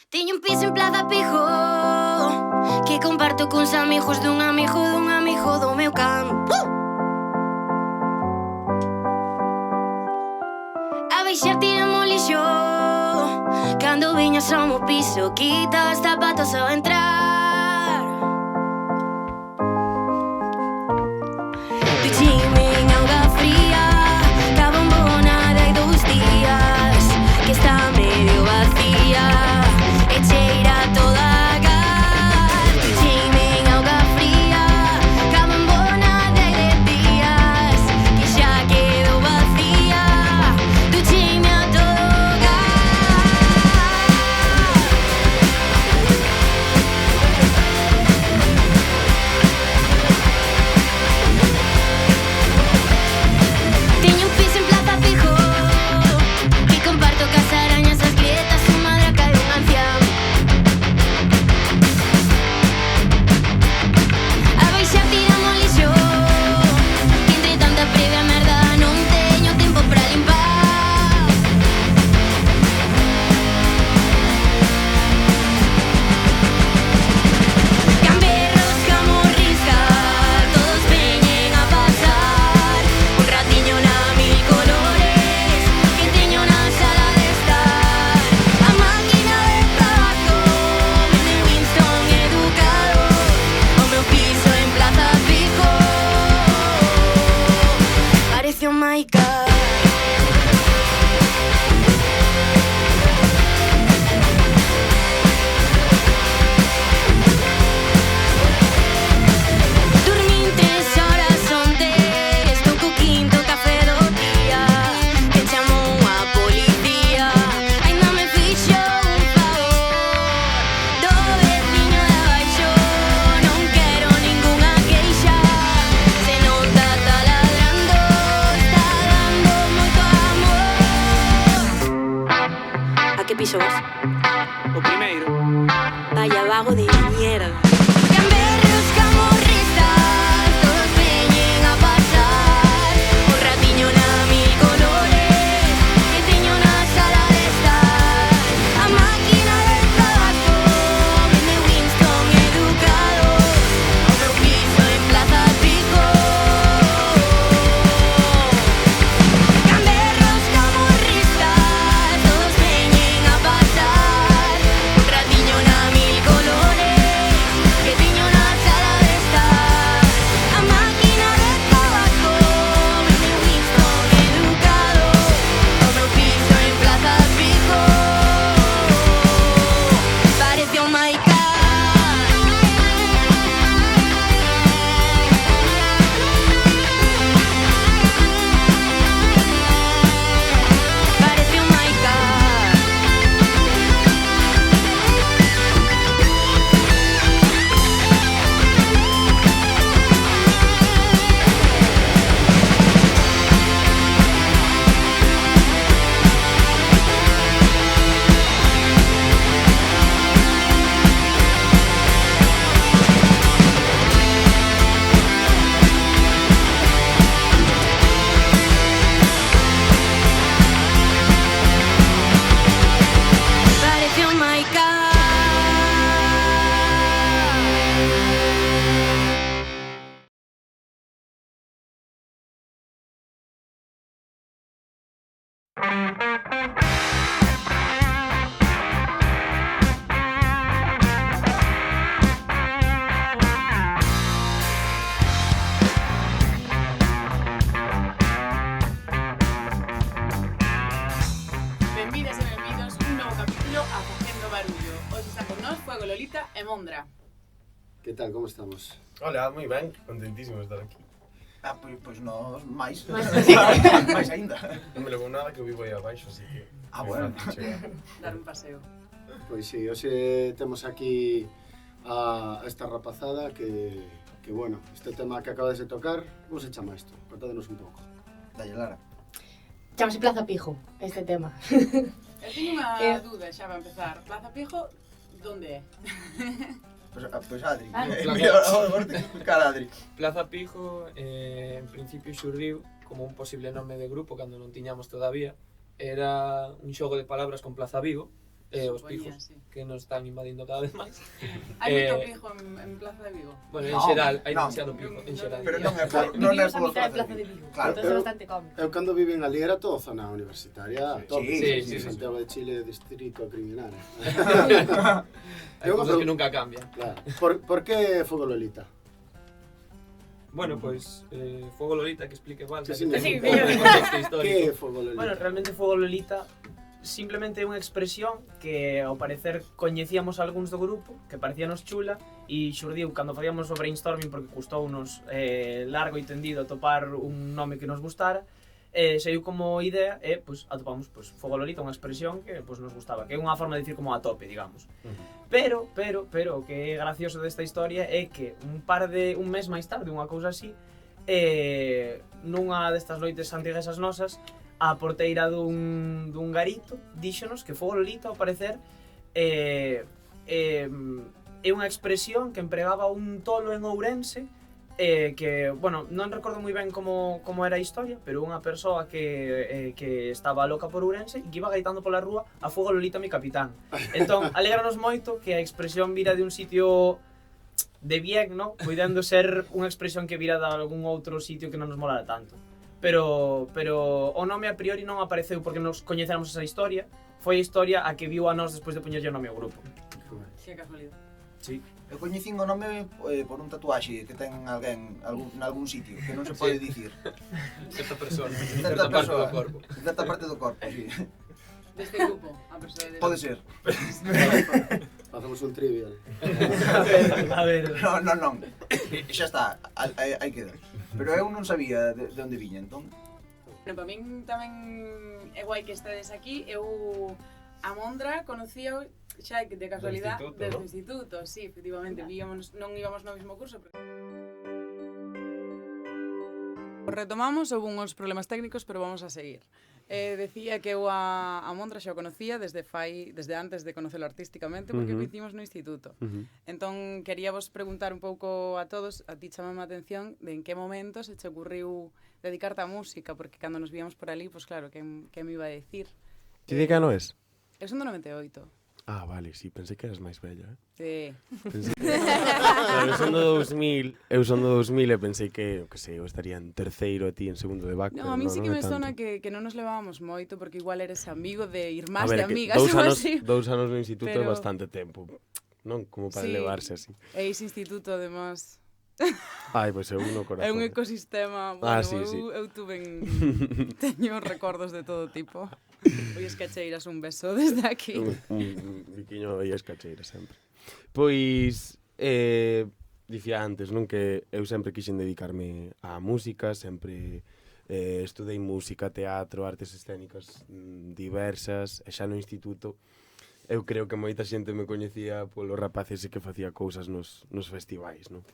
Teño un piso en Plaza Pijo que comparto cuns amigos dun amigo do meu can. A baixar tiramos lixo cando viñas ao meu piso, quita os zapatos ao entrar. Duchime en auga fría ca bombona de hai 2 días que está medio vacía e cheira toda a gas. Duchime en auga fría ca bombona de hai 10 días que xa quedou vacía. Duchime a todo gas. Teño un piso en Plaza Pijo que comparto cas arañas, as grietas, un madraca e un ancián. A baixar tiramos lixo que entre tanta previa merda non teño tempo para limpar. Gamberros, camorristas, todos veñen a pasar. Un ratiño na mil colores que teño na sala de estar. A máquina de tabaco vende Winston educado. O meu piso en Plaza Pijo parece un Maica. Dormín 3 horas ontes, toco quinto café do día que chamou a policía. Ainda me fixo un favor do veciño de abaixo. Non quero ningunha queixa, se non tá taladrando, está dando moito amor. A que piso vas? O primeiro. Vaya vago de mierda. Gamberros, camorristas, todos veñen a pasar. Un ratiño na mil colores que teño na sala de estar. A máquina de tabaco vende Winston educado. O meu piso en Plaza Pijo. Gamberros, camorristas, todos veñen a pasar. Un ratiño na mil colores que teño na sala de estar. A máquina de tabaco vende Winston educado. O meu piso en Plaza Pijo parece un Maica. Parece un Maica. Parece un Maica. Benvidas e benvidos un novo capítulo a Facendo Barullo. Hoxe está con nós Fuego Lolita e Mondra. Que tal, como estamos? Hola, moi ben, contentísimo de estar aquí. Pois nós máis. Máis. Máis aínda. Non me levou nada que eu vivo aí abaixo, así que... Bueno. Dar un paseo. Pois sí, hoxe temos aquí a esta rapazada que bueno, este tema que acabas de tocar, como se chama isto? Contádenos un pouco. Dalle Lara. Chámase Plaza Pijo, este tema. Eu teño unha dúda xa para empezar. Plaza Pijo, donde é? Pois Adri. Adri. Agora te explicar a Adri. Plaza Pijo, en principio xurdiu como un posible nome de grupo cando non tiñamos todavía. Era un xogo de palabras con Plaza Vigo, Os Supoñía, pijos, sí. que nos están invadindo cada vez máis. Hai moito Eh, pijo en Plaza de Vigo. Bueno, en No, xeral, hai no. demasiado pijo, en xeral. Pero non é por... Non é Vivimos a por mitad de Plaza de Vigo. Claro. Entonces é bastante cómico. Eu cando viven ali era todo zona universitaria, Sí, top. sí, sí, Santiago de Chile, distrito criminal. Hai cousas que nunca cambian. Claro. Por que Fuego Lolita? Bueno, pois, Fuego Lolita, que explique Valsa, Sí, que sí, ten un pouco de contexto histórico. Que é Fuego Lolita? Bueno, realmente Fuego Lolita simplemente é unha expresión que ao parecer coñecíamos algúns do grupo, que parecíanos chula, e xurdiu cando facíamos o brainstorming porque custounos largo e tendido atopar un nome que nos gustara, saiu como idea e pois, atopamos pois, Fuego Lolita, unha expresión que pois, nos gustaba, que é unha forma de dicir como a tope, digamos. Pero, o que é gracioso desta historia é que un mes máis tarde, unha cousa así, nunha destas noites antiguesas nosas, a porteira dun garito díxonos que Fuego Lolita, ao parecer, é unha expresión que empregaba un tolo en Ourense, que, bueno, non recordo moi ben como era a historia, pero unha persoa que estaba loca por Ourense e que iba gaitando pola rúa a Fuego Lolita mi capitán. Entón, alégranos moito que a expresión vira de un sitio de bien, ¿no? Puidendo ser unha expresión que vira de algún outro sitio que non nos molara tanto. Pero o nome a priori non apareceu porque nos coñecéramos esa historia, foi a historia a que viu a nós despois de poñerlle o nome ao grupo. Que casualidade. Sí. Eu coñecín o nome por un tatuaxe que ten alguén nalgún sitio, que non se pode dicir. Certa persona, Certa certa parte do persoa. corpo. En certa parte do corpo, sí. Deste grupo, a persoa de... Pode ser. Facemos un trivial. A ver. Non. Xa está, aí queda. Pero eu non sabía de onde viña, entón. Bueno, para min tamén é guai que estedes aquí. Eu a Mondra conocía xa de casualidade Do instituto, desde ¿no? o instituto, sí, efectivamente, non íbamos no mesmo curso, pero... Retomamos, houve uns problemas técnicos, pero vamos a seguir. Decía que eu a Mondra xa o conocía desde antes de conocelo artísticamente, porque coincidimos no instituto. Entón, quería vos preguntar un pouco a todos, a ti chamame a atención, de en que momento se che ocurriu dedicarte á música, porque cando nos víamos por ali, pois claro, que me iba a decir? Ti de que ano es? Eu son do 98. Ah, vale, sí, pensei que eras máis bella, Sí. Pensei que... Claro, eu son do 2000 e pensei que sei, eu estaría en terceiro e ti en segundo de bac. No, pero a mí sí que non me é tanto. sona que non nos levábamos moito, porque igual eres amigo de ir A máis ver, de que amigas ou así. 2 anos no instituto é Pero- bastante tempo, non? Como para Sí. levarse así. E ese instituto, además, Ai, pois eu no corazón. é un ecosistema, bueno, Ah, sí, sí. eu teño recordos de todo tipo. Oi, escacheiras, un beso desde aquí. Un biquiño e escacheira sempre. Pois, dicía antes, non, que eu sempre quixen dedicarme á música, sempre estudei música, teatro, artes escénicas diversas, e xa no instituto eu creo que moita xente me coñecía polo rapaz ese que facía cousas nos festivais, non?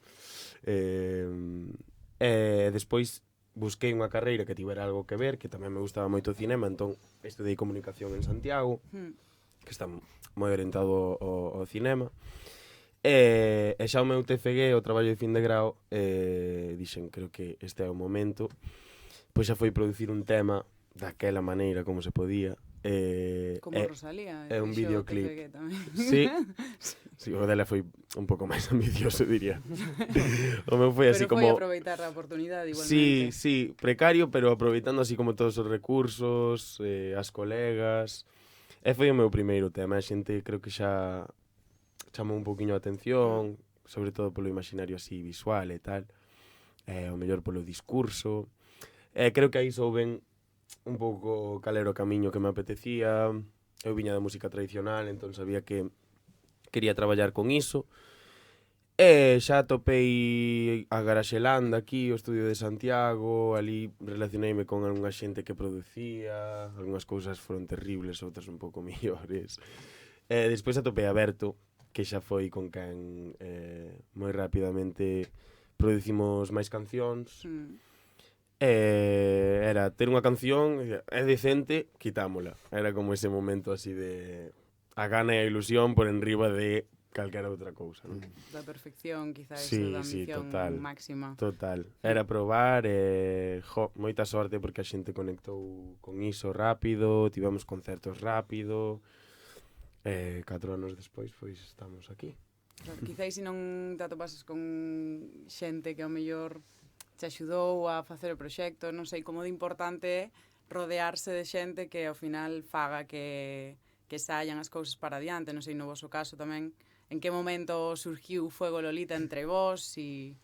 Despois busquei unha carreira que tivera algo que ver, que tamén me gustaba moito o cinema, entón estudei comunicación en Santiago, que está moi orientado ao cinema. E xa o meu TFG, o traballo de fin de grao, dixen, creo que este é o momento, pois xa foi producir un tema daquela maneira como se podía. Como Rosalía. é un fixo videoclip. TFG tamén. Sí, o dela foi un pouco máis ambicioso, diría. O meu foi así Pero foi como... aproveitar a oportunidade igualmente. Sí, precario, pero aproveitando así como todos os recursos, as colegas. E foi o meu primeiro tema, a xente creo que xa chamou un poquinho a atención, sobre todo polo imaginario así visual e tal, o mellor polo discurso. Creo que aí souben un pouco cal era o camiño que me apetecía. Eu viña da música tradicional, entón sabía que quería traballar con iso. E xa topei a Garaxelanda aquí, o estudio de Santiago, ali relacioneime con algunha xente que producía, algunhas cousas foron terribles, outras un pouco mellores. Despois atopei a Berto, que xa foi con quen moi rapidamente producimos máis cancións. Era ter unha canción, é decente, quitámola. Era como ese momento así de a gana e a ilusión por enriba de calquera outra cousa, non? Da perfección, quizá, Sí, eso, da sí, ambición total. máxima. Total. Era probar e, moita sorte porque a xente conectou con iso rápido, tivemos concertos rápido, E 4 anos despois, pois, estamos aquí. Quizáis se non te atopases con xente que ao mellor te axudou a facer o proxecto, non sei como de importante é rodearse de xente que ao final faga que saian as cousas para adiante, non sei no voso caso tamén, en que momento surgiu Fuego Lolita entre vós e...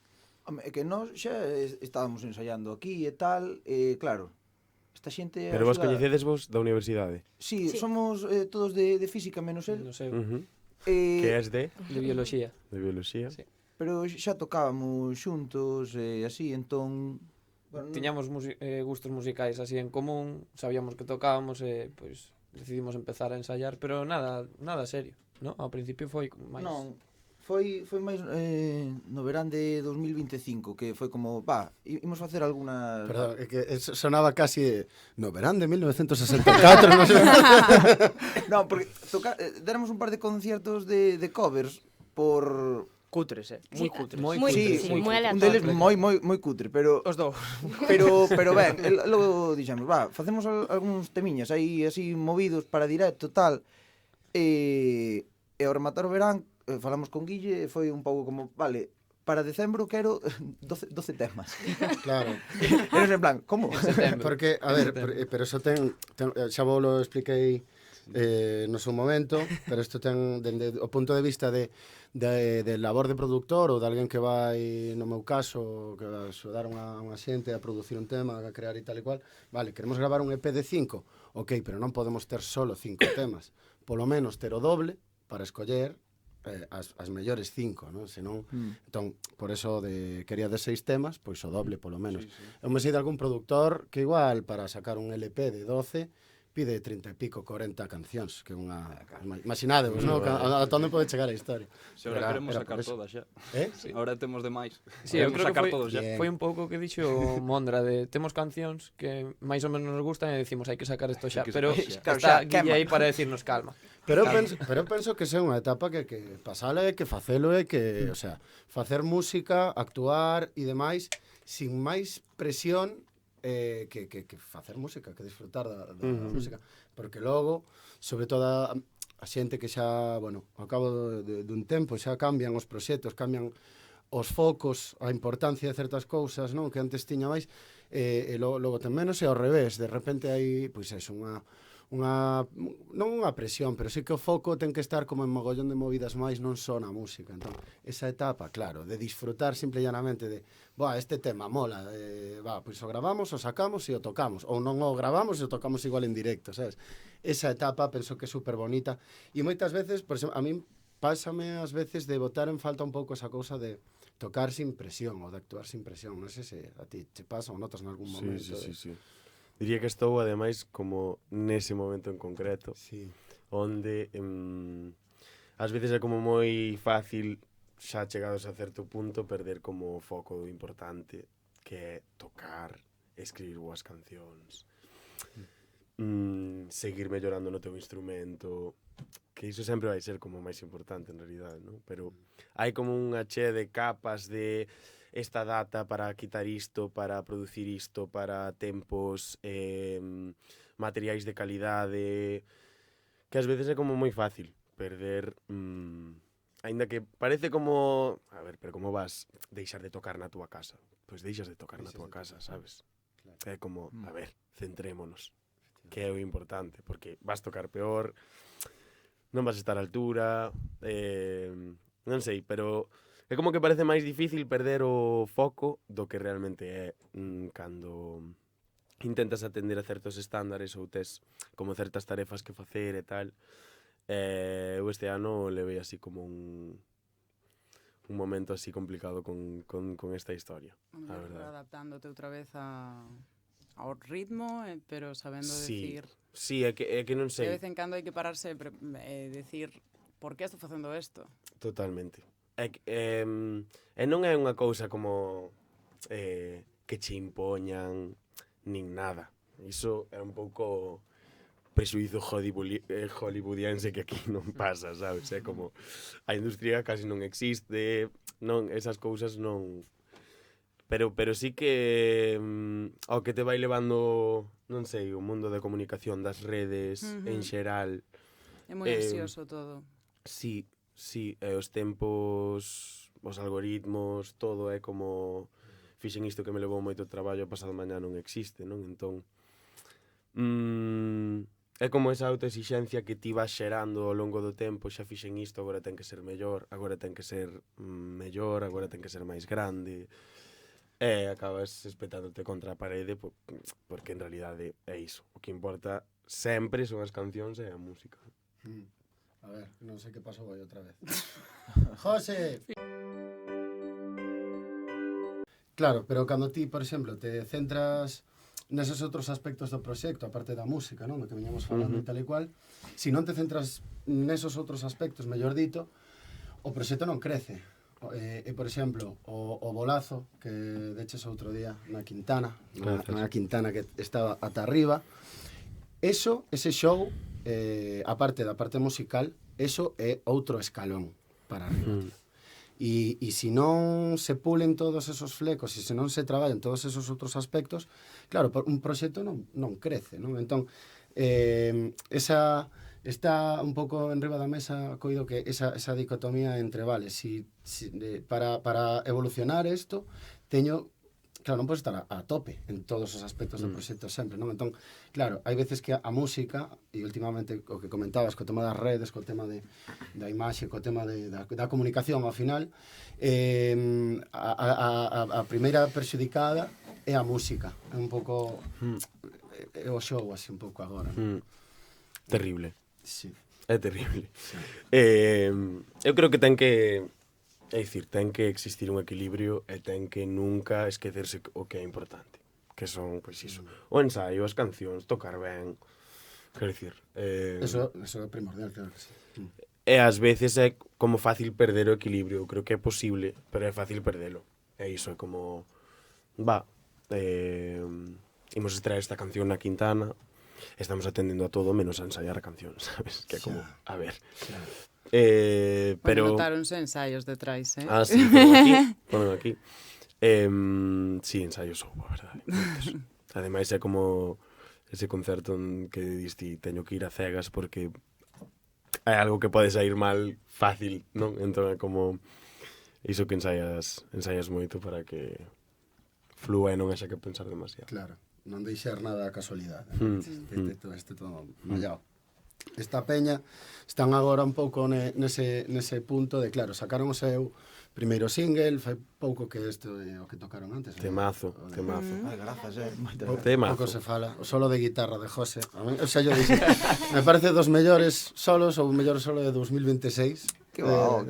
É que nós xa estábamos ensaiando aquí e tal, e claro, esta xente... Pero vos coñecedes vos da universidade? Sí, Sí. somos todos de física menos el. Non sei, Que és de bioloxía. bioloxía? Sí. Pero xa tocábamos xuntos e así, entón... Bueno, Tiñamos gustos musicais así en común, sabíamos que tocábamos e pois decidimos empezar a ensayar, pero nada serio, ¿no? Ao principio foi máis... Non, foi máis no verán de 2025, que foi como, imos facer algunas... Perdón, é que sonaba casi no verán de 1964, non sei. Non, porque déramos un par de conciertos de covers por... Cutres, Sí, moi cutres. moi Sí, sí, moi un deles aleatorio. moi cutre, pero Os dous. pero ben, logo dixemos, facemos algúns temiñas aí así movidos para directo tal. E ao rematar o verán falamos con Guille e foi un pouco como, vale, para decembro quero 12 temas. Claro. Eres en plan, como? Porque, a ver, pero eso xa vos lo expliquei no seu momento, pero isto ten dende o punto de vista de labor de productor ou de alguén que vai, no meu caso, que vai axudar a unha xente a producir un tema, a crear e tal e cual. Vale, queremos gravar un EP de 5, ok, pero non podemos ter solo 5 temas. Polo menos ter o doble para escoller as mellores 5, non? Senón, entón, por eso quería de 6 temas, pois o doble polo menos. Eu me sei de algún productor que igual para sacar un LP de 12 pide 30 e pico, 40 cancións, que é unha... Imaginadevos, non? A onde pode chegar a historia. Se agora queremos sacar todas xa. Sí. Ahora temos demais. Sí, eu creo que sacar todos xa. foi un pouco que dixo Mondra de temos cancións que máis ou menos nos gustan e decimos hai que sacar isto xa, pero Claro, está xa, Guille quema. aí para decirnos calma. Pero eu penso que é unha etapa que pasala e que facelo é que, o sea, facer música, actuar e demais sin máis presión que facer música, que disfrutar da música, porque logo, sobre todo a xente que xa, bueno, ao cabo dun tempo xa cambian os proxectos, cambian os focos, a importancia de certas cousas, non, que antes tiña máis, e logo ten menos, e ao revés, de repente hai, pois é, non unha presión, pero sí que o foco ten que estar como en mogollón de movidas máis, non só na música. Entón, esa etapa, claro, de disfrutar simple e llanamente de, este tema mola, pois o gravamos, o sacamos e o tocamos, ou non o gravamos e o tocamos igual en directo, sabes? Esa etapa penso que é super bonita, e moitas veces, por exemplo, a min pásame ás veces de botar en falta un pouco esa cousa de tocar sin presión ou de actuar sin presión, non sei se a ti te pasa ou notas en algún momento. Sí. Diría que estou, ademais, como nese momento en concreto, onde ás veces é como moi fácil, xa chegados a certo punto, perder como o foco importante, que é tocar, escribir boas cancións, seguir mellorando no teu instrumento, que iso sempre vai ser como máis importante en realidade, non? Pero hai como unha che de capas de esta data para quitar isto, para producir isto, para tempos, materiais de calidade, que ás veces é como moi fácil perder, aínda que parece como, a ver, pero como vas deixar de tocar na túa casa? Pois deixas de tocar na túa casa, sabes? É como, a ver, centrémonos, que é o importante, porque vas tocar peor, non vas estar á altura, non sei, pero é como que parece máis difícil perder o foco do que realmente é cando intentas atender a certos estándares ou tes como certas tarefas que facer e tal. Eu este ano levei así como un momento así complicado con esta historia, a verdade. Adaptándote outra vez ao ritmo, pero sabendo decir... Sí, é que non sei. De vez en cando hai que pararse e decir por que estou facendo isto. Totalmente. E non é unha cousa como que che impoñan nin nada. Iso é un pouco presuizo hollywoodiense que aquí non pasa, sabes? É como a industria casi non existe, non, esas cousas non... Pero sí que ao que te vai levando, non sei, o mundo de comunicación das redes en xeral, É moi ansioso todo. Sí, e os tempos, os algoritmos, todo é como fixen isto que me levou moito traballo e pasado mañá non existe, non? Entón, é como esa autoexixencia que ti vas xerando ao longo do tempo, xa fixen isto, agora ten que ser mellor, agora ten que ser mellor, agora ten que ser máis grande, e acabas espetándote contra a parede porque en realidade é iso. O que importa sempre son as cancións e a música. A ver, non sei que pasou aí outra vez. José! Claro, pero cando ti, por exemplo, te centras neses outros aspectos do proxecto, aparte da música, non? Do que veñamos falando e tal e cual, se non te centras nesos outros aspectos, mellor dito, o proxecto non crece. E por exemplo, o bolazo que deches outro día na Quintana, na Quintana que estaba ata arriba, ese show, aparte da parte musical, eso é outro escalón para arriba. E se non se pulen todos esos flecos e se non se traballan todos esos outros aspectos, claro, un proxecto non crece, non? Entón, esa está un pouco enriba da mesa, coido que esa dicotomía entre, vale, para evolucionar isto, claro, non podes estar a tope en todos os aspectos do proxecto sempre, non? Entón, claro, hai veces que a música, e últimamente o que comentabas, co tema das redes, co tema da imaxe, co tema da comunicación, ao final, a primeira perxudicada é a música. É un pouco... é o show, así, un pouco agora. Terrible. Sí. É terrible. Sí. Eu creo que ten que... É dicir, ten que existir un equilibrio e ten que nunca esquecerse o que é importante. Que son, pois iso, o ensaio, as cancións, tocar ben. Quero dicir... Eso é primordial, claro que sí. E ás veces é como fácil perder o equilibrio. Eu creo que é posible, pero é fácil perdelo. É iso, é como... imos extraer esta canción na Quintana, estamos atendendo a todo menos a ensaiar a canción, sabes? Que é como, a ver... pero notaronse ensaios detrás, Ah, sí, ponen aquí. Sí, ensaios houbo, a verdade. Ademais é como ese concerto en que diste teño que ir a cegas porque hai algo que pode sair mal fácil, non? Entón é como iso que ensaias moito para que flúa e non haxa que pensar demasiado. Claro, non deixar nada a casualidade. Este todo mallado. Esta peña están agora un pouco nese punto de, claro, sacaron o seu primeiro single, fai pouco que isto é o que tocaron antes. Temazo. Ai, grazas, Temazo. Pouco se fala. O solo de guitarra de José. O sea, yo dixo, me parece dos mellores solos ou o mellor solo de 2026. Que va.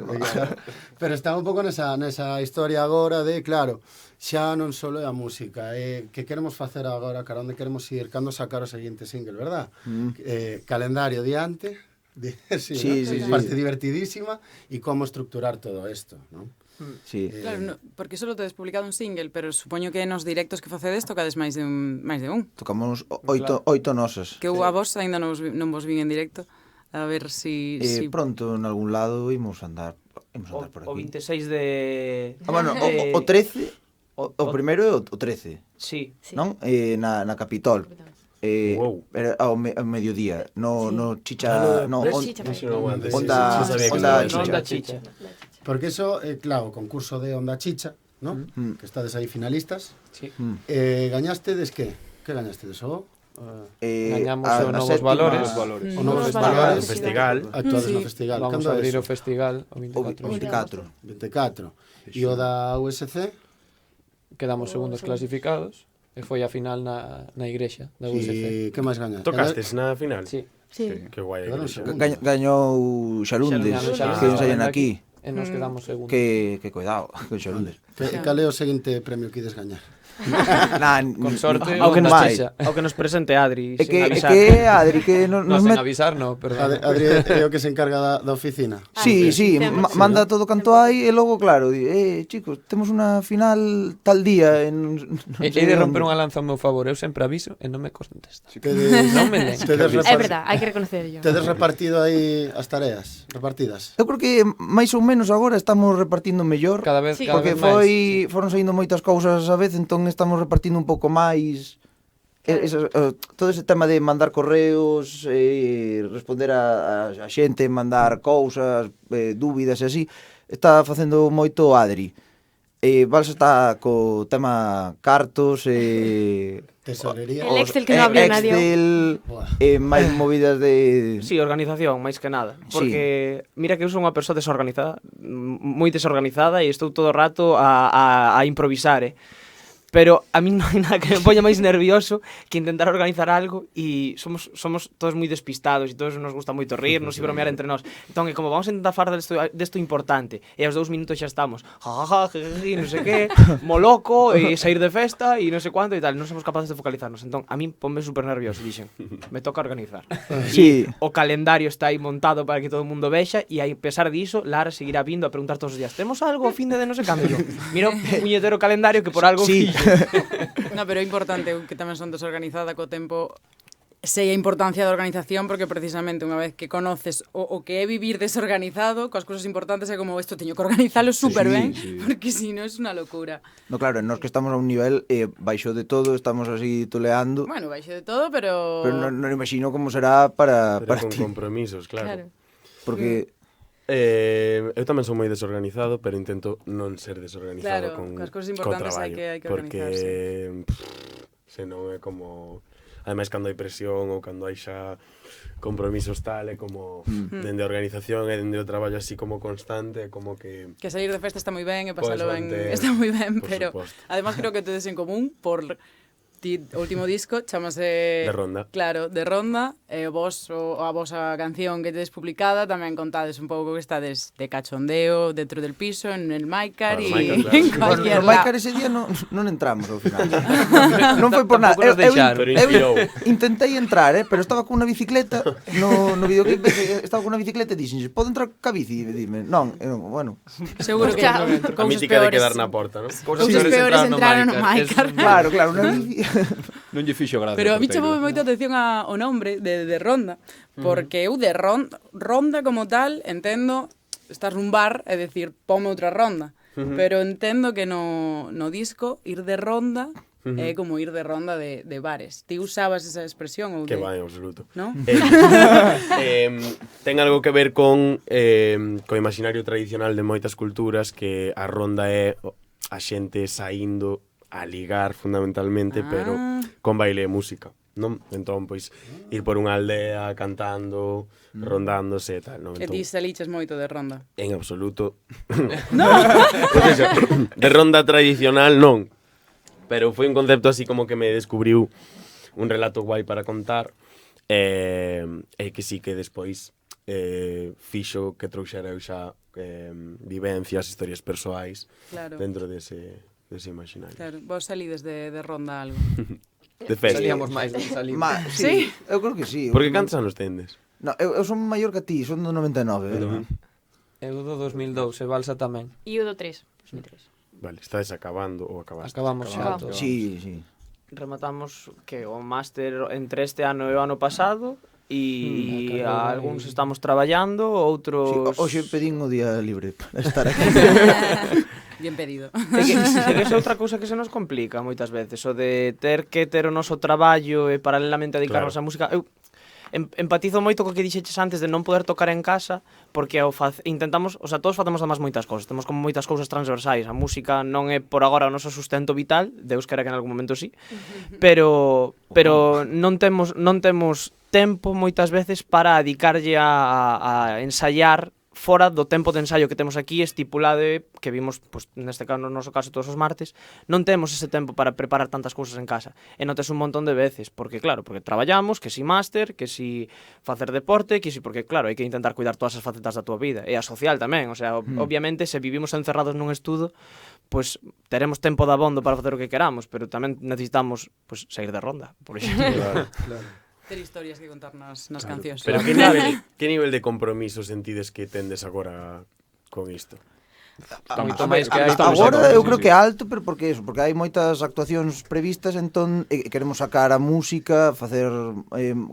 Pero está un pouco nesa historia agora de, claro, xa non só é a música, que queremos facer agora, cara, onde queremos ir, cando sacar o seguinte single, verdad? Calendario diante, sí, parte divertidísima, e como estructurar todo isto, non? Sí. Claro, porque só tedes publicado un single, pero supoño que nos directos que facedes tocades máis de un. Tocamos oito nosas. Que a vos ainda non vos vin en directo. A ver si... Pronto, en algún lado, imos andar por aquí. O 26 de... Bueno, o 13... O primeiro é o 13. Sí. Non? Na Capitol. Ao mediodía. No Chicha... Onda Chicha. Porque eso, claro, o concurso de Onda Chicha, non? Que estades aí finalistas. Sí. Gañastedes que? Que gañastedes? Gañamos o Novos Valores. O Novos Valores. O festival. Actuades no festival. Vamos a abrir o festival o 24. E o da USC? Quedamos segundos clasificados e foi a final na igrexa da USC. E que máis gañaste? Tocastes na final? Sí. Que guai. Gañou Xalundes, que ensayan aquí. E nos quedamos segundos. Que cuidado, con Xalundes. Cal é o seguinte premio que ides gañar? Con sorte ao que nos presente Adri sin avisar. Que Adri que non sen avisar, no, perdón. Adri é o que se encarga da oficina. Sí, manda todo canto hai e logo claro, chicos, temos unha final tal día en E de romper unha lanza ao meu favor, eu sempre aviso e non me contesta. Non me len. É verdad, hai que reconocerlo. Tedes repartido aí as tareas repartidas? Eu creo que máis ou menos agora estamos repartindo mellor. Cada vez porque foron saindo moitas cousas a vez, entón estamos repartindo un pouco máis Todo ese tema de mandar correos, responder a xente, mandar cousas, dúbidas e así, está facendo moito Adri. Valsa está co tema cartos tesorería. El Excel que non abriu nadie. Excel, máis movidas de... Sí, organización, máis que nada. Porque mira que eu sou unha persoa desorganizada, moi desorganizada, e estou todo o rato a improvisar, pero a mí non hai nada que me poña máis nervioso que intentar organizar algo, e somos todos moi despistados e todos nos gusta moito rirnos e bromear entre nós. Entón, é como vamos a intentar falar desto importante, e aos 2 minutos xa estamos jajaja, non sei que, moloco, e sair de festa e non sei cuánto e tal, non somos capaces de focalizarnos. Entón, a mí ponme super nervioso, dixen, me toca organizar. Sí. E o calendario está aí montado para que todo o mundo vexa, e a pesar diso, Lara seguirá vindo a preguntar todos os días, temos algo o fin de non sei cambio? Mira o puñetero calendario que por algo Sí. No, pero é importante que tamén son desorganizada co tempo, sei a importancia da organización, porque precisamente unha vez que conoces o que é vivir desorganizado, coas cousas importantes é como isto teño que organizalo super ben, porque si non é unha locura. No, claro, nós que estamos a un nivel baixo de todo, estamos así toleando. Bueno, baixo de todo, pero non imagino como será para Pero con ti. compromisos, claro. Porque eu tamén son moi desorganizado, pero intento non ser desorganizado claro, con coas cousas co importantes traballo, hai que porque organizarse. senón é como, ademais cando hai presión ou cando hai xa compromisos tal, é como dende a organización e dende o traballo así como constante, como que sair de festa está moi ben e pasalo ben, manter, está moi ben, pero suposto. además creo que tedes en común por o último disco chamase De Ronda. Claro, De Ronda, e a vosa canción que tedes publicada tamén contades un pouco que estades de cachondeo dentro del piso, en el Maicar e Maicar, claro. en bueno, cualquier no Maicar lado. ese día non entramos ao final. Non foi por nada. Tampouco nos deixaron. Pero inspirou. Intentei entrar, pero estaba con unha bicicleta no videoclip, estaba con unha bicicleta e dixen, podo entrar ca bici? E dime, non, non. Seguro que Chao. a cousas mítica de peores. quedar na porta, ¿no? Cousas peores entraron no Maicar. Claro, unha bici. Non lle fixo gracia. Pero a mí porteiro. chamoume moita atención ao nombre de Ronda, porque eu de Ronda como tal entendo estar nun bar e decir ponme outra ronda, pero entendo que no disco ir de ronda é como ir de ronda de bares. Ti usabas esa expresión ou Que vai, en absoluto. ¿No? Ten algo que ver con co imaginario tradicional de moitas culturas, que a ronda é a xente saindo a ligar fundamentalmente, pero con baile e música, non? Entón, pois, ir por unha aldea cantando, rondándose e tal, non? E ti saliches moito de Ronda. En absoluto. De ronda tradicional, non. Pero foi un concepto así como que me descubriu un relato guai para contar, e que sí que despois fixo que trouxera eu xa vivencias, historias persoais dentro dese imaginario. Claro, vos salides de Ronda algo. De festa. Salíamos máis do que salimos. Sí, eu creo que sí. Porque cantos anos tendes? No, eu son maior que ti, son do 99. Eu do 2002, e Balsa tamén. E o do 3, 2003. Vale, estades acabando ou acabaste? Acabamos xa todo. Sí. Rematamos que o máster entre este ano e o ano pasado, e algúns estamos traballando, outros... Sí, hoxe pedín o día libre para estar aquí. Bien pedido. É que é outra cousa que se nos complica moitas veces, o de ter que ter o noso traballo e paralelamente dedicarnos á música. Eu empatizo moito co que dixeches antes de non poder tocar en casa, porque intentamos, o sea, todos facemos además moitas cousas, temos como moitas cousas transversais. A música non é por agora o noso sustento vital, Deus quera que en algún momento sí, pero non temos tempo moitas veces para dedicarlle a ensaiar fora do tempo de ensaio que temos aquí estipulado, que vimos, pues, neste caso, no noso caso, todos os martes. Non temos ese tempo para preparar tantas cousas en casa. E notes un montón de veces, porque claro, porque traballamos, que si máster, que si facer deporte, que si, porque claro, hai que intentar cuidar todas as facetas da túa vida, e a social tamén, o sea, obviamente, se vivimos encerrados nun estudo, pues teremos tempo de abondo para facer o que queramos, pero tamén necesitamos, pues, sair de ronda, por exemplo. Ter historias que contar nas cancións. Pero que nivel de compromiso sentides que tendes agora con isto? Moito máis que hai. Agora eu creo que é alto, pero porque eso, porque hai moitas actuacións previstas, entón queremos sacar a música, facer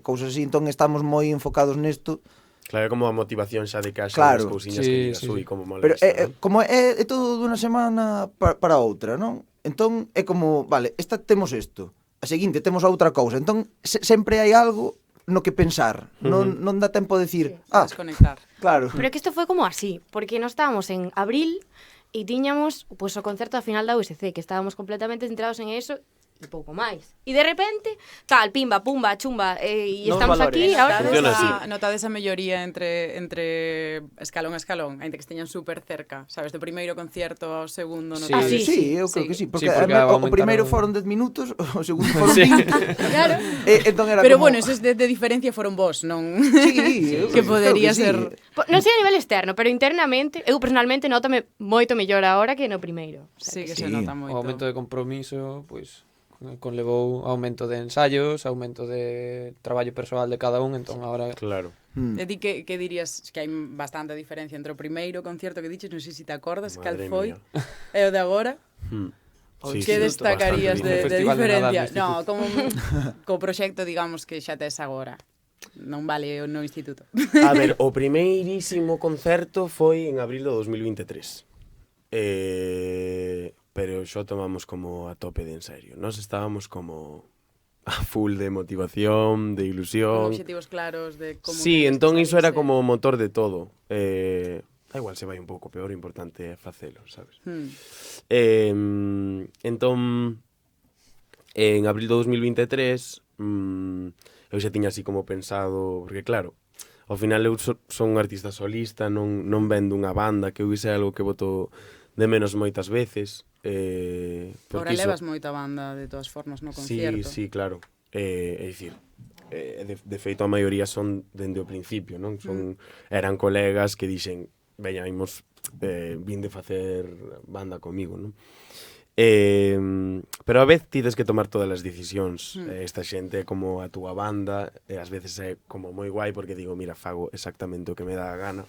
cousas así, entón estamos moi enfocados nesto. Claro, como a motivación xa de que haxa Claro. as cousiñas que digas, ui, como Pero molesta, como é todo dunha semana para outra, non? Entón é como, vale, temos isto. a seguinte temos outra cousa. Entón, sempre hai algo no que pensar. Non dá tempo de decir, Desconectar. claro. Pero é que isto foi como así, porque nós estábamos en abril e tiñamos pues, o concerto a final da USC, que estábamos completamente centrados en eso e pouco máis. E de repente, tal, pimba, pumba, chumba, e estamos aquí. Ahora Funciona así. Notades a melloría entre escalón a escalón, ainda que esteñan super cerca, sabes, do primeiro concierto ao segundo, Sí. notades. Sí, eu creo que sí, porque, porque o primeiro aumentaron- foron 10 minutos, o segundo foron 20. Claro. Entón era Pero como... bueno, esos de diferencia foron vos, non? Sí, eu que creo podería sí. ser... Non sei a nivel externo, pero internamente, eu personalmente notame moito mellor agora que no primeiro. O sea, Sí, que sí. se nota O moito. aumento de compromiso, pois conlevou aumento de ensaios, aumento de traballo persoal de cada un, entón agora Claro. E ti que dirías que hai bastante diferencia entre o primeiro concierto que diches, non sei se te acordas, cal Madre foi, mía. e o de agora? Sí, Que sí, destacarías bastante de Festival de Nadal diferencia? no instituto. No, como co proxecto, digamos, que xa tes agora. Non vale o no instituto. A ver, o primeirísimo concerto foi en abril do 2023. Pero xo tomamos como a tope de en serio. Nós estábamos como a full de motivación, de Con ilusión. obxectivos claros de como... Sí, queres entón que iso era saíse. como o motor de todo. Da igual se vai un pouco peor, o importante é facelo, sabes? Entón, en abril do 2023, eu xa tiña así como pensado, porque claro, ao final eu son un artista solista, non vendo unha banda, que eu iso é algo que boto de menos moitas veces. Ahora levas moita banda, de todas formas, no concierto. Sí, claro. É dicir, de feito a maioría son dende o principio, non? Eran colegas que dixen, veña, imos vinde facer banda comigo, non? Pero a vez tides que tomar todas as decisións. Esta xente é como a túa banda, e ás veces é como moi guai porque digo, mira, fago exactamente o que me dá a gana.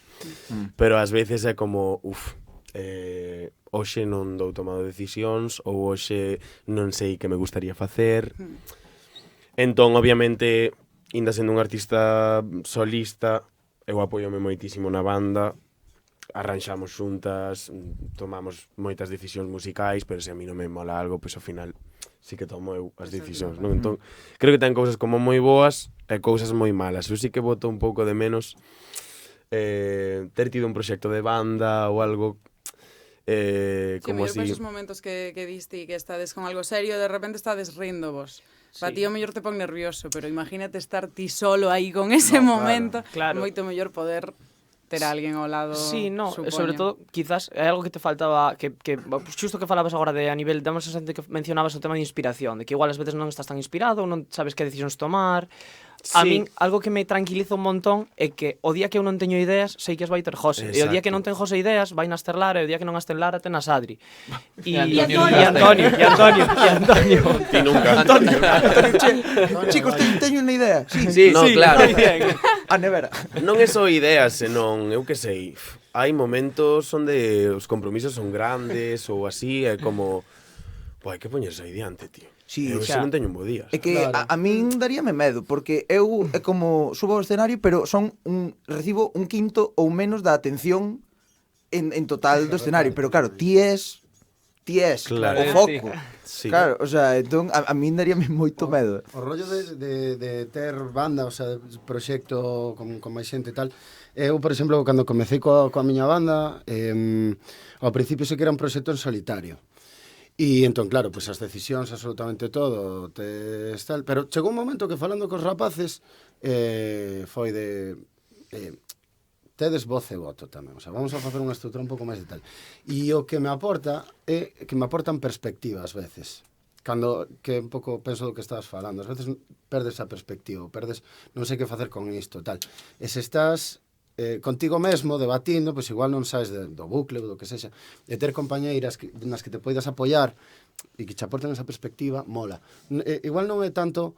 Pero ás veces é como, hoxe non dou tomado decisións, ou hoxe non sei que me gustaría facer. Entón, obviamente, inda sendo un artista solista, eu apoiome moitísimo na banda, arranxamos xuntas, tomamos moitas decisións musicais, pero se a mí non me mola algo, pois ao final sí que tomo eu as decisións, non? Entón, creo que ten cousas como moi boas e cousas moi malas. Eu sí que boto un pouco de menos ter tido un proxecto de banda ou algo como Sí, así. esos momentos que diste e que estades con algo serio, de repente estades rindo vos. Para ti o mellor te pon nervioso, pero imagínate estar ti solo aí con ese momento. claro. Moito mellor poder ter a alguén ao lado. Sí, no, supoño. sobre todo, quizás é algo que te faltaba xusto que falabas agora de a nivel, damos a sentir que mencionabas o tema de inspiración, de que igual ás veces non estás tan inspirado, ou non sabes que decisións tomar. A Sí. min, algo que me tranquiliza un montón é que o día que eu non teño ideas, sei que as vai ter José. E o día que non ten José ideas, vai nas ter Lara, e o día que non as ten Lara, ten as Adri. E Antonio. Ti nunca. Chicos, teño unha idea. Sí, Sí, no, claro. a nevera. Non é só ideas, senón, eu que sei, hai momentos onde os compromisos son grandes ou así, é como, hai que poñerse aí diante, tío. Sí, eu xa. non teño un bo día. É que a min daríame medo, porque eu é como subo ao escenario, pero recibo un quinto ou menos da atención en total do escenario, pero claro, ti és Claro. o foco. Sí. Claro, o sea, entón a min daríame moito medo. O rollo de ter banda, o sea, de proxecto con máis xente e tal. Eu, por exemplo, cando comecei coa miña banda, ao principio sei que era un proxecto en solitario. E entón, claro, pois as decisións, absolutamente todo, tal, pero chegou un momento que falando cos rapaces foi de tedes voz e voto tamén, o sea, vamos a facer unha estrutura un pouco máis de tal. E o que me aporta é que me aportan perspectiva ás veces. Cando, que un pouco penso do que estabas falando, ás veces perdes a perspectiva, perdes non sei que facer con isto, tal. E se estás contigo mesmo, debatindo, pois igual non sabes do bucle ou do que sexa, de ter compañeiras nas que te poidas apoiar e que te aporten esa perspectiva, mola. Igual non é tanto,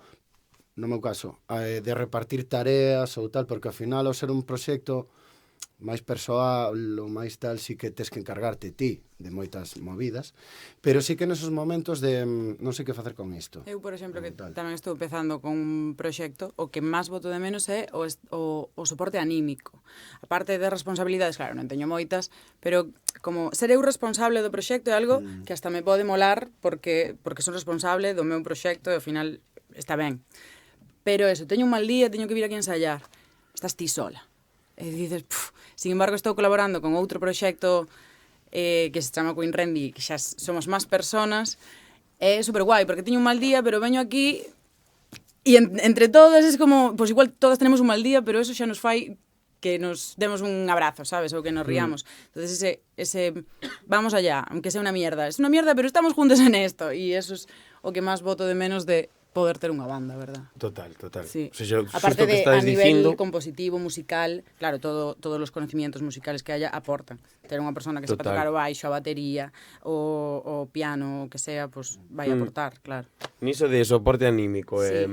no meu caso, de repartir tareas ou tal, porque ao final, ao ser un proxecto máis persoal ou máis tal, sí que tes que encargarte ti de moitas movidas, pero sí que nesos momentos de non sei que facer con isto. Eu, por exemplo, que Tal. tamén estou empezando con un proxecto, o que máis boto de menos é o soporte anímico. A parte de responsabilidades, claro, non teño moitas, pero como ser eu responsable do proxecto é algo que hasta me pode molar porque son responsable do meu proxecto e ao final está ben. Pero eso, teño un mal día, teño que vir aquí a ensayar. Estás ti sola. E dices, sin embargo, estou colaborando con outro proxecto que se chama Queen Randy, que xa somos máis personas. É super guai, porque teño un mal día, pero veño aquí e entre todas é como, pois igual todas tenemos un mal día, pero eso xa nos fai que nos demos un abrazo, sabes? Ou que nos riamos. Entonces ese vamos allá, aunque sea una mierda. Es una mierda, pero estamos juntos en esto. E eso es o que máis boto de menos de poder ter unha banda, verdad? Total. Sí. O sea, Aparte que de estás a nivel dicindo, compositivo, musical, claro, todos los conocimientos musicales que haya aportan. Ter unha persona que sepa Total. tocar o baixo, a batería, o piano, o que sea, pues vai a aportar, claro. niso de soporte anímico Sí.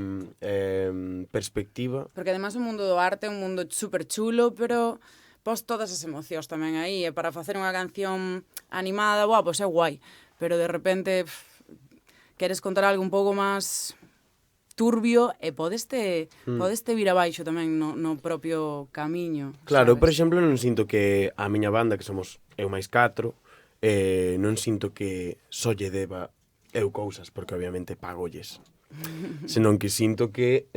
perspectiva, Porque además o mundo do arte é un mundo super chulo, pero pos todas as emocións tamén aí, e para facer unha canción animada, pois é guai, pero de repente queres contar algo un pouco máis turbio e podeste vir abaixo tamén no propio camiño. claro, sabes? por exemplo, non sinto que a miña banda, que somos eu máis 4, non sinto que só lle deba eu cousas, porque obviamente pagolles. Senón que sinto que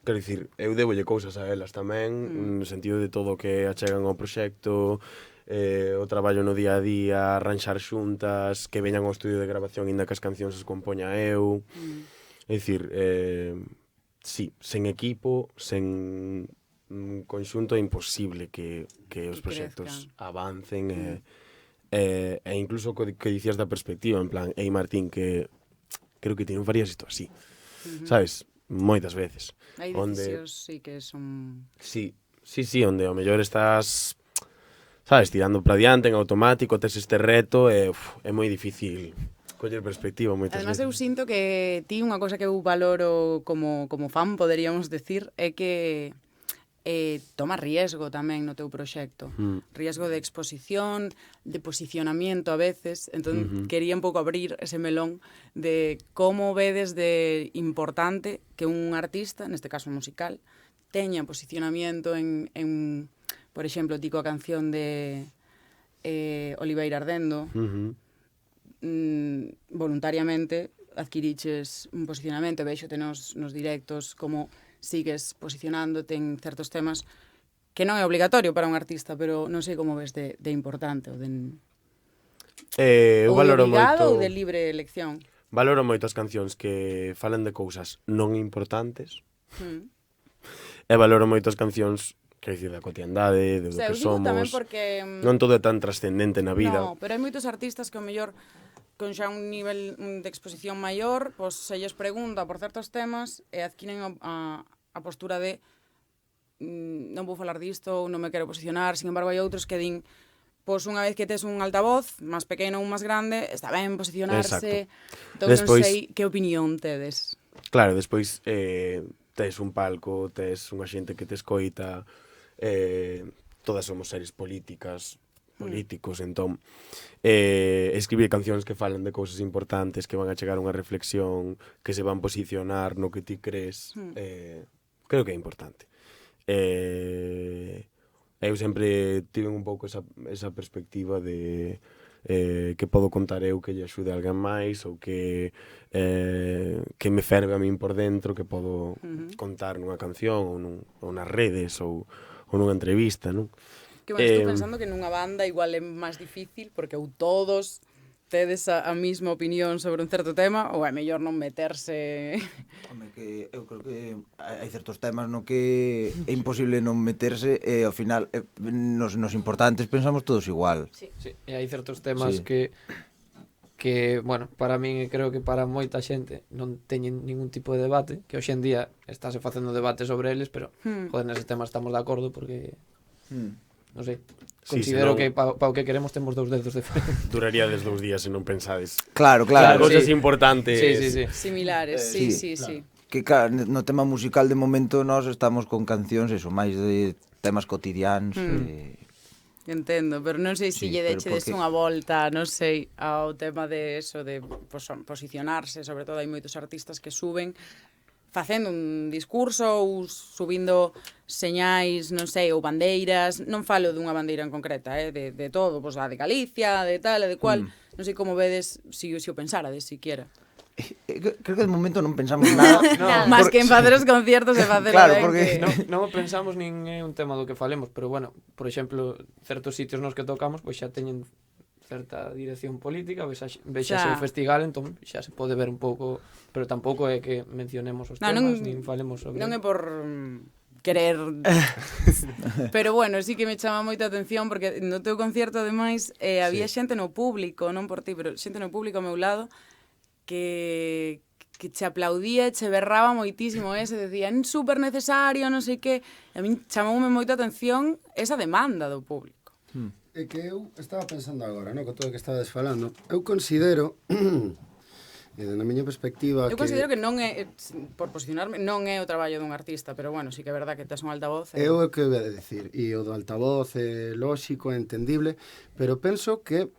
quero dicir, eu debolle cousas a elas tamén, no sentido de todo o que achegan ao proxecto, o traballo no día a día, arranxar xuntas, que veñan ao estudio de grabación inda que as cancións as compoña eu. É dicir, sí, sen equipo, sen conxunto é imposible que os proxectos avancen e incluso co que dicías da perspectiva, en plan, Ei Martín, que creo que ti non farías isto así, sabes? Moitas veces. Hai decisións, sí, que son... Sí, onde ao mellor estás, sabes, tirando para diante en automático, tes este reto e é moi difícil coller perspectiva moitas Además, eu veces. sinto que ti unha cosa que eu valoro como fan, poderíamos decir, é que toma riesgo tamén no teu proxecto. Riesgo de exposición, de posicionamiento a veces. Entón, quería un pouco abrir ese melón de como vedes de importante que un artista, neste caso musical, teña posicionamiento en por exemplo, ti coa canción de Oliveira Ardendo, voluntariamente adquiriches un posicionamento, veixote nos directos, como sigues posicionándote en certos temas que non é obligatorio para un artista, pero non sei como ves de importante ou de Valoro obligado moito, ou de libre elección. valoro moito as cancións que falan de cousas non importantes e valoro moito as cancións que dicir da cotiandade, de do O sea, que eu digo tamén somos. porque... Non todo é tan trascendente na vida. No, pero hai moitos artistas que ao mellor con xa un nivel de exposición maior, pois se lles pregunta por certos temas e adquiren a postura de non vou falar disto ou non me quero posicionar. Sin embargo, hai outros que din pois unha vez que tes un altavoz máis pequeno ou máis grande, está ben posicionarse. Entón, Despois, non sei que opinión tedes. Claro, despois tes un palco, tes unha xente que te escoita, todas somos seres políticos, entón escribir cancións que falan de cousas importantes, que van a chegar a unha reflexión, que se van posicionar no que ti crees, creo que é importante. Eu sempre tive un pouco esa perspectiva de que podo contar eu que lle axude a alguén máis ou que me ferve a min por dentro, que podo contar nunha canción ou nas redes ou nunha entrevista, non? Que bueno, estou pensando que nunha banda igual é máis difícil porque ou todos tedes a mesma opinión sobre un certo tema ou é mellor non meterse... Home, que eu creo que hai certos temas no que é imposible non meterse e ao final nos importantes pensamos todos igual. Sí, e hai certos temas Sí. que, bueno, para min e creo que para moita xente non teñen ningún tipo de debate, que hoxe en día estáse facendo debate sobre eles, pero joder, neses temas estamos de acordo porque non sei, considero senón, que pa o que queremos temos 2 dedos de frente. Duraría 2 días se non pensades Claro, cousas sí. importantes. Sí. Similares, sí. Que que no tema musical de momento nós estamos con cancións, eso, máis de temas cotidianos. Entendo, pero non sei se Sí, lle pero dechedes porque- unha volta, non sei, ao tema de eso, de posicionarse, sobre todo hai moitos artistas que suben facendo un discurso ou subindo señais, non sei, ou bandeiras, non falo dunha bandeira en concreta, de todo, pois a de Galicia, de tal, de cual, non sei como vedes, se o pensarades, siquiera. Creo que de momento non pensamos nada. Más que en facer os conciertos e facer Claro, ben porque- que... Non o pensamos nin é un tema do que falemos, pero bueno, por exemplo, certos sitios nos que tocamos pois xa teñen certa dirección política, vexase o festival, entón xa se pode ver un pouco, pero tampouco é que mencionemos os temas, nin falemos sobre... Non é por querer pero bueno, sí que me chama moita atención porque no teu concerto ademais había xente no público, non por ti, pero xente no público ao meu lado que che aplaudía e che berraba moitísimo ese, decían super necesario, non sei que, a min chamoume moita atención esa demanda do público. É que eu estaba pensando agora, no, con todo o que estabas falando, eu considero, na miña perspectiva, Eu considero que non é, por posicionarme, non é o traballo dun artista, pero bueno, sí que é verdad que tes un altavoz. Eu é o que voy a decir, e o do altavoz é lóxico, é entendible, pero penso que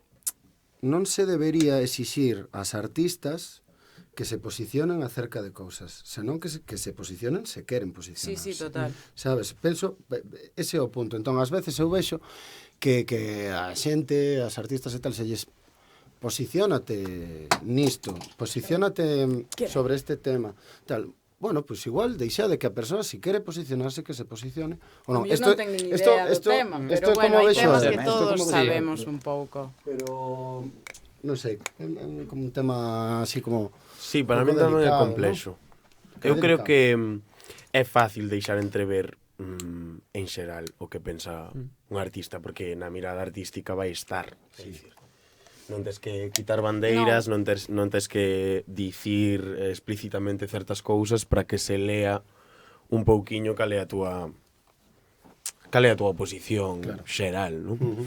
non se debería exixir ás artistas que se posicionen acerca de cousas, senón que se posicionen se queren posicionar. Sí, total. Sabes? Penso, ese é o punto. Entón, ás veces eu vexo que a xente, as artistas e tal, se lles posiciónate nisto, posiciónate sobre este tema, tal. Bueno, pues igual, deixa de que a persoa, si quere posicionarse, que se posicione. O non, Yo non tengo ni idea do tema, pero bueno, hai temas que todos sabemos un pouco. Pero, non sei, é como un tema así como... Sí, para mí tamén é complexo. Eu creo que é fácil deixar entrever en xeral o que pensa un artista, porque na mirada artística vai estar. É dicir, non tes que quitar bandeiras, non tes que dicir explícitamente certas cousas para que se lea un pouquiño cal é a túa posición xeral, non?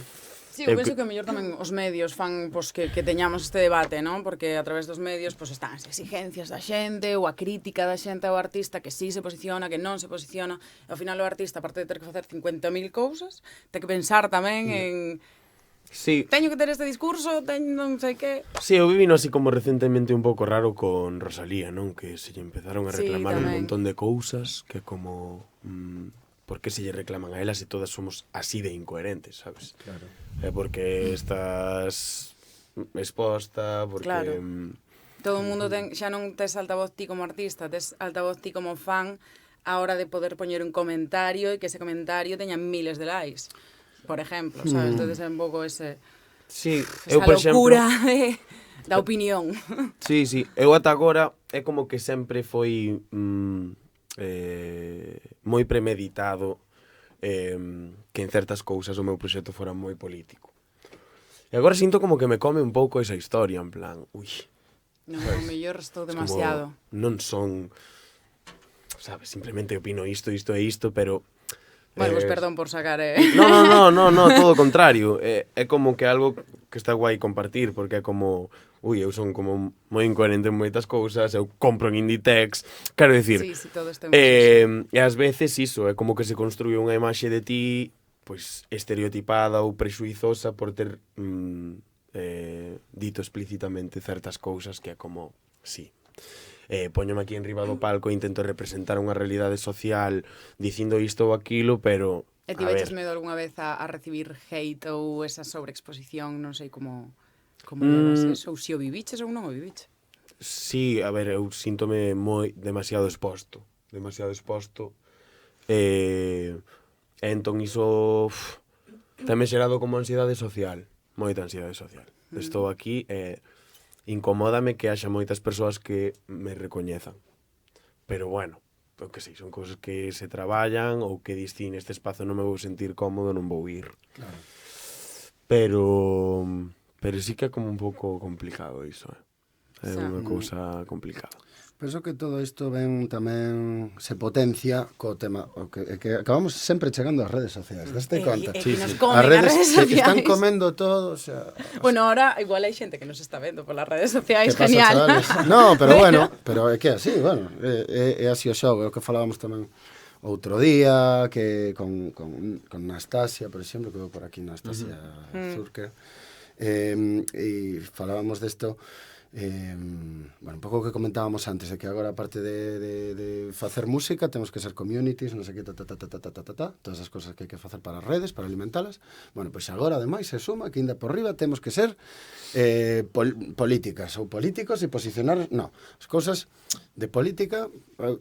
Sí, eu penso que mellor tamén os medios fan pois, que teñamos este debate, non? Porque a través dos medios pois, están as exigencias da xente ou a crítica da xente ao artista que sí se posiciona, que non se posiciona. E ao final o artista, aparte de ter que facer 50.000 cousas, ten que pensar tamén en... Sí. Teño que ter este discurso, teño non sei que... Sí, eu vivino así como recentemente un pouco raro con Rosalía, non? Que se lle empezaron a reclamar un montón de cousas que como... por que se lle reclaman a elas e todas somos así de incoherentes, sabes? Claro. É porque estás exposta, porque... Claro. Todo o mundo ten, xa non tes altavoz ti como artista, tes altavoz ti como fan a hora de poder poñer un comentario e que ese comentario teña miles de likes, por ejemplo, sabes? Entonces é un pouco esa locura da opinión. Sí, eu ata agora é como que sempre foi moi premeditado que en certas cousas o meu proxecto fora moi político. E agora sinto como que me come un pouco esa historia, en plan, Non, o mellor estou demasiado. Non son, sabes, simplemente opino isto e isto, pero... Bueno, pues perdón por sacar... No, todo o contrario. É como que algo que está guai compartir, porque é como... eu son como moi incoherente en moitas cousas, eu compro en Inditex, quero dicir... Sí, todo este e ás veces iso, é como que se construye unha imaxe de ti pois estereotipada ou prexuizosa por ter dito explícitamente certas cousas que é como, sí, poñome aquí en riba do palco e intento representar unha realidade social dicindo isto ou aquilo, pero... E ti veches medo algunha vez a recibir hate ou esa sobreexposición, non sei como levas eso, ou se o viviches ou non o viviches? Sí, a ver, eu síntome demasiado exposto. Entón iso tamén xerado como ansiedade social, moita ansiedade social. Estou aquí e incomódame que haxa moitas persoas que me recoñezan. Pero bueno, o que sei, son cousas que se traballan ou que distín neste espazo non me vou sentir cómodo, non vou ir. Claro. Pero sí que é como un pouco complicado iso, É unha cousa complicada. Penso que todo isto ven tamén se potencia co tema o que acabamos sempre chegando ás redes sociais, daste conta? Que nos comen As redes están sociais. comendo todo, o sea, Bueno, ahora igual hai xente que nos está vendo polas redes que sociais, pasa, genial. chavales? No, pero bueno, pero é que así, bueno, é así o xogo, é o que falábamos tamén outro día, que con Nastasia, por exemplo, que veo por aquí Nastasia Zurker, e falábamos desto, bueno, un pouco o que comentábamos antes, de que agora, aparte de facer música, temos que ser communities, non sei que, todas as cosas que hai que facer para as redes, para alimentalas. Bueno, pois agora, ademais, se suma que ainda por riba temos que ser políticas ou políticos e posicionar, no, as cousas de política,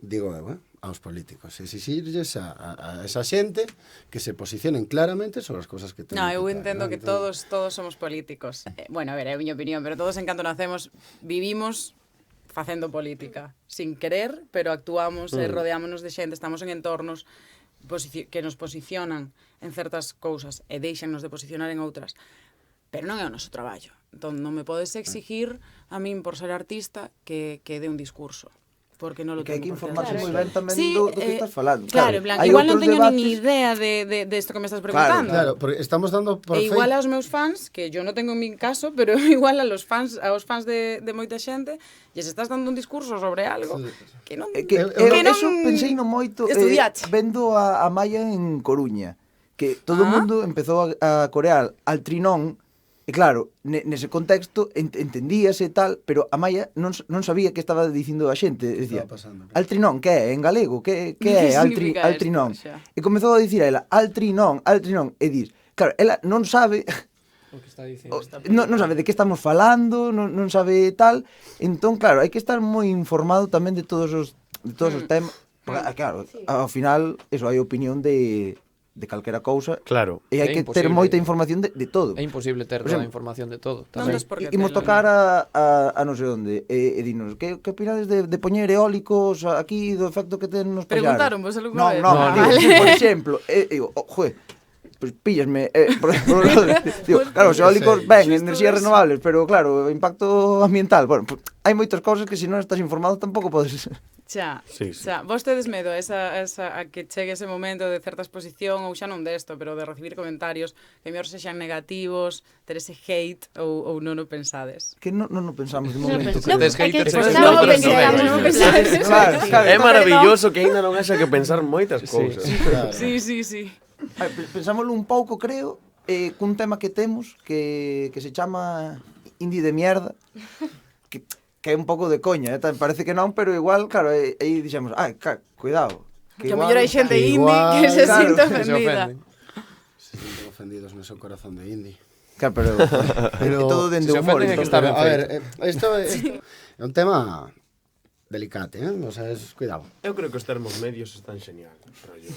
digo eu, aos políticos, exixirlles a esa xente que se posicionen claramente sobre as cousas que teñen. No, eu entendo que todos somos políticos. Bueno, a ver, é a miña opinión, pero todos en canto nacemos vivimos facendo política, sin querer, pero actuamos e rodeámonos de xente, estamos en entornos que nos posicionan en certas cousas e deixannos de posicionar en outras. Pero non é o noso traballo. Entón, non me podes exigir a min por ser artista que dé un discurso. Porque non lo Que hai que tengo por informarse qué. moi ben tamén Sí, do que estás falando. Claro, en plan, hai igual non outros teño debates- nin idea de isto que me estás preguntando. Claro, porque estamos dando por E igual feito. aos meus fans, que yo non tengo en mi caso, pero igual aos fans de moita xente, lles estás dando un discurso sobre algo que non... Que non eso pensei no moito estudiache. vendo a Maya en Coruña, que todo o mundo empezou a corear al Trinón. E claro, nese contexto entendíase e tal, pero a Maya non sabía que estaba dicindo a xente. Decía, al Trinón, que é? En galego? Que é al Trinón? E comezou a dicir a ela, al Trinón. E dir, claro, ela non sabe... O que está dicindo. non sabe de que estamos falando, non sabe tal. Entón, claro, hai que estar moi informado tamén de todos os temas. Porque, claro, ao final, eso, hai opinión de calquera cousa. Claro. E hai É que ter imposible. moita información de todo. É imposible ter Por toda a exemplo, información de todo. Non tamén. tes por que Imos telo, tocar a non sei onde e dinos, que opinades de poñer eólicos aquí, do efecto que ten nos pallares? Preguntaron vos alguna vez? Non, Ah, digo, vale. por exemplo, digo, joder, pues píllasme, digo, claro, os eólicos, ben, enerxías renovables, pero claro, o impacto ambiental, bueno, pues, hai moitas cousas que se non estás informado tampouco podes... Xa, Sí, sí. xa. Vos tedes medo a que chegue ese momento de certa exposición, ou xa non desto, pero de recibir comentarios que mellor sexan negativos, ter ese hate, ou non o pensades? Que non pensamos de No, momento. no, Tes é que haters, estamos no, pero pensando, no, non pensades. Claro, É maravilloso que aínda non haxa que pensar moitas cousas. Sí, sí, sí. Pensámoslo un pouco, creo, cun tema que temos que se chama indie de mierda, que é un pouco de coña, parece que non, pero igual, claro, aí dixemos, cuidado. Que a mellor hai xente que indie igual- que se claro, sinta Que se ofendida. ofenden. Se sienten ofendidos no seu corazón de indie. Claro, pero é todo dende se o humor. ofenden é que entón, está Pero, ben a ver, feito. isto é un tema delicate, o sea, cuidado. Eu creo que os termos medios están genial. Rollo.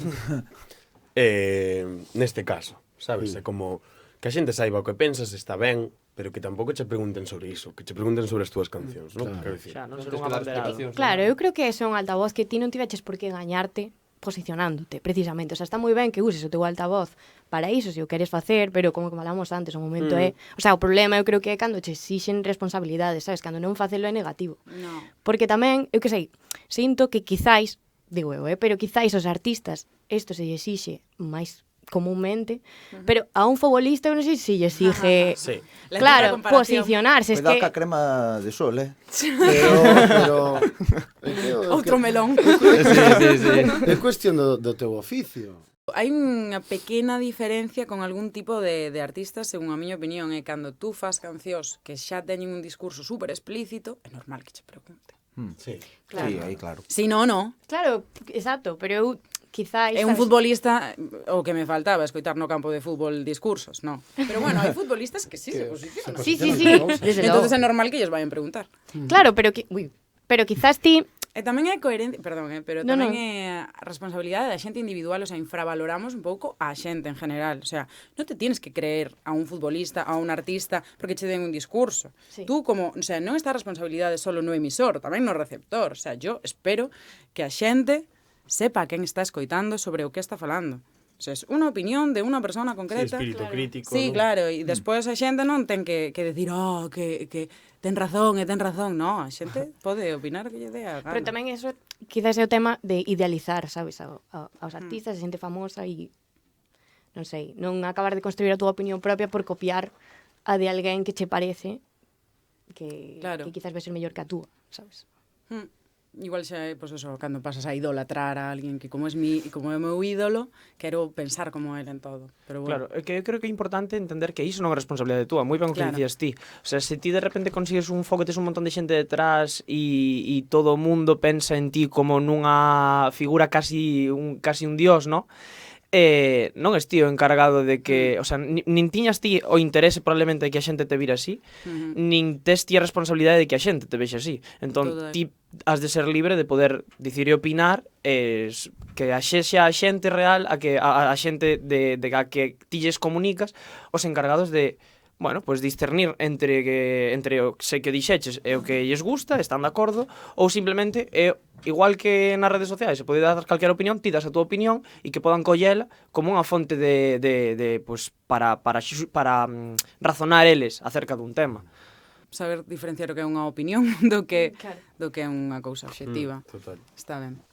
Neste caso, sabes? É como que a xente saiba o que pensas está ben, pero que tampouco che pregunten sobre iso, que che pregunten sobre as túas cancións, non? Quero dicir. Xa, non Non ser tens un que dar abanderado. explicacións. Claro, eu creo que é un altavoz que ti non tiveches por que gañarte posicionándote, precisamente. O sea, está moi ben que uses o teu altavoz para iso, se o queres facer, pero como falamos antes, o momento é... O sea, o problema eu creo que é cando che exixen responsabilidades, sabes? Cando non facelo é negativo. No. Porque tamén, eu que sei, sinto que quizáis, digo eu, pero quizáis os artistas, isto se lle exixe máis comúnmente, pero a un futbolista eu non sei se lle exige... Sí. La Claro, comparación. posicionarse, es Cuidado que... ca crema de sol, Pero Outro melón. é cuestión do teu oficio. Hai unha pequena diferencia con algún tipo de artistas, según a miña opinión, é cando tú fas cancións que xa teñen un discurso super explícito, é normal que che pregunte. Sí. Sí, aí claro. Si no, no. Claro, exacto, pero eu quizáis... É un sabes, futbolista, o que me faltaba, escoitar no campo de fútbol discursos, no. Pero bueno, hai futbolistas que sí se posicionan. Sí, sí, sí, desde Entonces é logo. normal que ellos vayan preguntar. Claro, pero pero quizás ti... E tamén é coherencia, perdón, pero No, tamén no. é a responsabilidade da xente individual, o sea, infravaloramos un pouco a xente en general, o sea, non te tienes que creer a un futbolista, a un artista, porque che den un discurso. Sí. Tú como, o sea, non está a responsabilidade solo no emisor, tamén no receptor, o sea, yo espero que a xente sepa quen está escoitando sobre o que está falando. O sea, es unha opinión de unha persona concreta. Sí, espírito crítico. Sí, non? claro, e despois a xente non ten que decir, que ten razón, non, a xente pode opinar que lle dé a gana. Pero tamén eso quizás é o tema de idealizar, sabes, aos artistas, a xente famosa e non sei, non acabar de construir a túa opinión propia por copiar a de alguén que che parece que quizás vai ser mellor que a túa, sabes? Igual xa é, pois eso, cando pasas a idolatrar a alguén que como é o meu ídolo, quero pensar como ele en todo. Pero bueno. Claro, é que eu creo que é importante entender que iso non é responsabilidade túa, moi ben o que dicías ti. O sea, se ti de repente consigues un foco, tes un montón de xente detrás e todo o mundo pensa en ti como nunha figura casi un dios, ¿no? Non es tío encargado de que, o sea, nin tiñas ti o interese probablemente de que a xente te vira así, nin tes ti a responsabilidade de que a xente te vexe así. Entón, ti has de ser libre de poder dicir e opinar, que xa a xente real, a xente de a que ti lles comunicas, os encargados de, bueno, pues discernir entre o que dixeches e o que lles gusta, están de acordo, ou simplemente igual que nas redes sociais, se pode dar calquera opinión, ti das a túa opinión e que podan collela como unha fonte pues, para razonar eles acerca dun tema. Saber diferenciar o que é unha opinión do que é unha cousa obxectiva. Total. Está ben.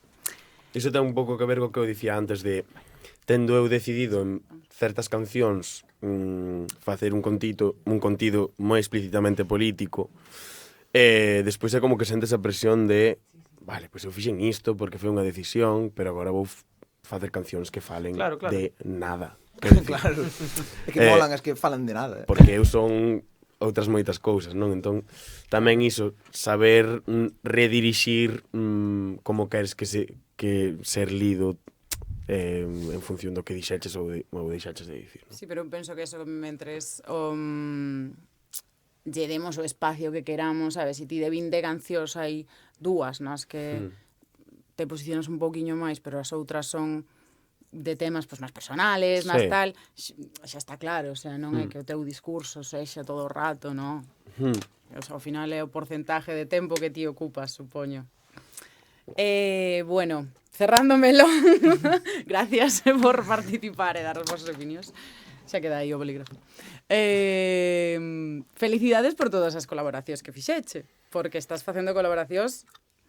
Iso ten un pouco que ver co que eu dicía antes de tendo eu decidido en certas cancións facer un contido moi explícitamente político, despois é como que sentes a presión de vale, pois eu fixen isto porque foi unha decisión, pero agora vou facer cancións que falen de nada. Claro, é que molan as que falan de nada. Porque eu son outras moitas cousas, non? Entón, tamén iso, saber redirixir como queres que ser lido en función do que dixeches ou deixaches de dicir, non? Sí, pero penso que eso mentres lle demos o espacio que queramos, sabes, se ti de 20 cancións hai dúas nas que te posicionas un pouquiño máis, pero as outras son de temas pues, máis personales, máis tal, xa está claro, o sea, non é que o teu discurso sexa todo o rato, non? O sea, ao final é o porcentaje de tempo que ti ocupas, supoño. Bueno, cerrándomelo, gracias por participar e dar as vosas opinións. Xa queda aí o bolígrafo. Felicidades por todas as colaboracións que fixeche, porque estás facendo colaboracións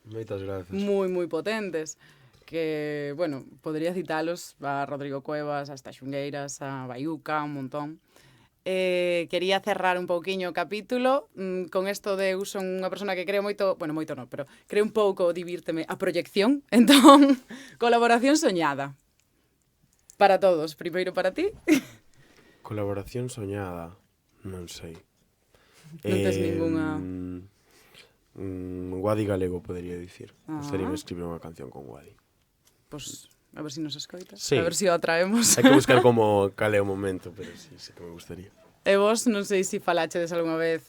moitas gracias. moi potentes, que, bueno, podría citalos a Rodrigo Cuevas, a Xungueiras, a Baiuca, un montón. Quería cerrar un pouquiño o capítulo con isto de eu son unha persona que creo moito, bueno, moito non, pero creo un pouco, divírteme, a proyección. Entón, colaboración soñada. Para todos, primeiro para ti. Colaboración soñada, non sei. Non tes ningunha... Guadi galego, podería dicir. Gostaríame escribir unha canción con Guadi. Pois, a ver si nos escoitas. Sí. A ver si o atraemos. Hai que buscar como cal é o momento, pero sí que me gustaría. E vos, non sei se falachedes algunha vez.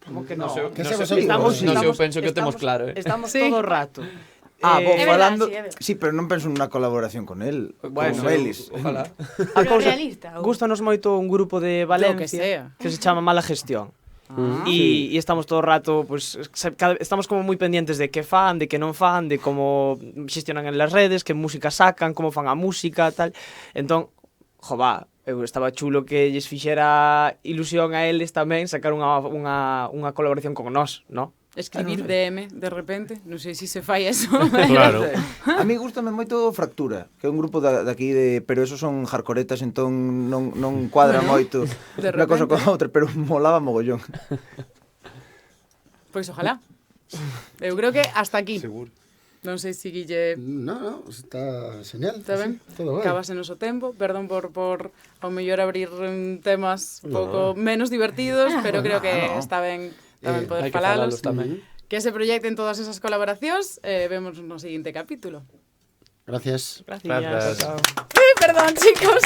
Como que non? Eu penso que o temos claro, Estamos todo o rato. Falando... verdad, Sí, pero non penso nunha colaboración con él. Bueno, con eles. Ojalá. Pero realista. Gústanos moito un grupo de Valencia que se chama Mala Gestión. E estamos todo o rato, pues, estamos como moi pendientes de que fan, de que non fan, de como xestionan en las redes, que música sacan, como fan a música, tal. Entón, eu estaba chulo que lles fixera ilusión a eles tamén sacar unha colaboración con nós, ¿no? Escribir DM, de repente, non sei se se fai eso. Claro. A mí gustame moito Fractura, que é un grupo daqui pero esos son hardcoretas, entón non cuadra moito unha cosa con outra, pero molaba mogollón. Pois ojalá. Eu creo que hasta aquí. Seguro. Non sei se Guille... No, está genial. Está ben? Todo ben. Acabase noso tempo. Perdón por ao mellor abrir temas pouco menos divertidos, pero creo que está ben tamén poder falalos. Que se proyecten todas esas colaboracións. Vemos no seguinte capítulo. Gracias. Gracias. Perdón, chicos.